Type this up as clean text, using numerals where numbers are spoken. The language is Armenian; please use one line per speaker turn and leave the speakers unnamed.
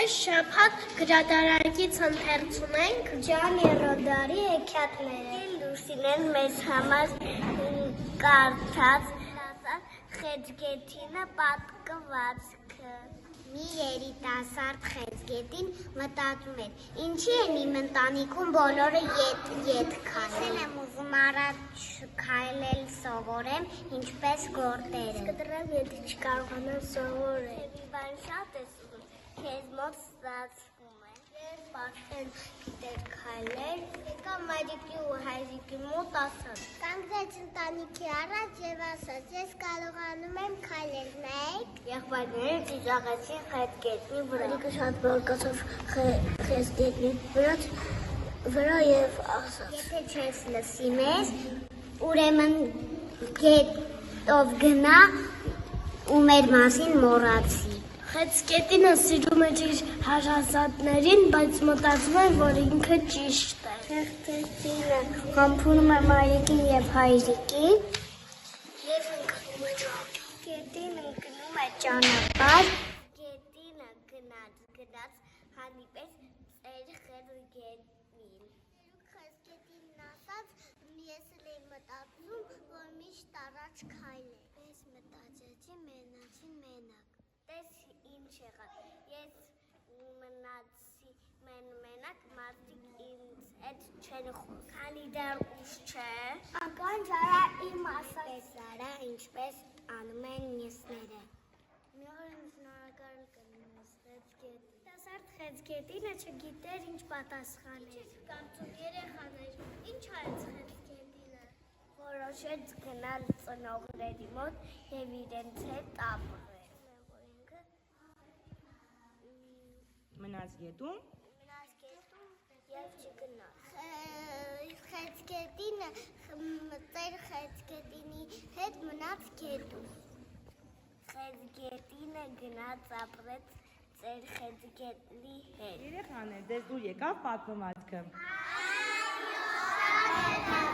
Այս շաբաթ գրադարանից ընթերցում ենք Ջան Երոդարի հեքիաթները։ Լուսինեն մեզ համար կարդաց Խեցգեթինը պատկվածքը։ Մի երիտասարդ Խեցգետին մտածում էր. ինչի են իմ ընտանիքում բոլորը ետ քայլել։ եմ ուզում առաջ քայլել սովորեմ, ինչպես գորտերը։ Իսկ դրանով եթե չկարողանամ սովորել։ Մի բան շատ ես ուզում, քեզ մոտ ստացվում է։ Երբ արդեն գիտեր քայլել, եկա մայրիկի ու հայրիկի մոտ ասաց. կանգնեց ընտանիքի առաջ եւ ասաց. ես կարողանում եմ քայլել, նայեք։ Եղբայրները ծիծաղեցին Խեցգետնի վրա։ Հայրիկը շատ բարկացավ Խեցգետնի վրա եւ ասաց. եթե չես լսի մեզ, ուրեմն գետով գնա ու մեր մասին մոռացի։ Խեցգետինը սիրում էր իր հարազատներին, բայց մտածում էր, որ ինքը ճիշտ է։ Խեցգետինը համբուրում է մայրիկին եւ հայրիկին եւ ընկնում է ճանապարհ։ Գետինը գնում է ճանապարհ։ Գետինը գնաց հանդիպես ծեր Խեցգետին։ Խեցգետինն ասաց. ես էլ եմ մտածում, որ միշտ առաջ քայլեք։ Ես մտածեցի, մենացին մենակ։ Տես ինչ եղավ, ես մնացի մենակ, մարդիկ ինձ հետ չեն խոսում, քանի դեռ ուշ չէ։ Ական Զարա իմ ասած Զարա, ինչպես անում են մյուսները։ Մի օր եմ շնորհակալ կլինես Խեցգետին։ Երիտասարդ Խեցգետինը չգիտեր ինչ պատասխանել։ Կարծում երեխաներ, ինչ արեց Խեցգետինը։ Որոշեց գնալ ծնողների մոտ եւ իրենց հետ ապրել։
Մնաց գետում
եւ չգնաց։ Խեցգետինը ծեր Խեցգետինի հետ մնաց գետում։ Խեցգետինը գնաց ապրեց ծեր Խեցգետնի հետ։
Երեխաներ, դες դուր եկավ պատմվածքը։
Այո,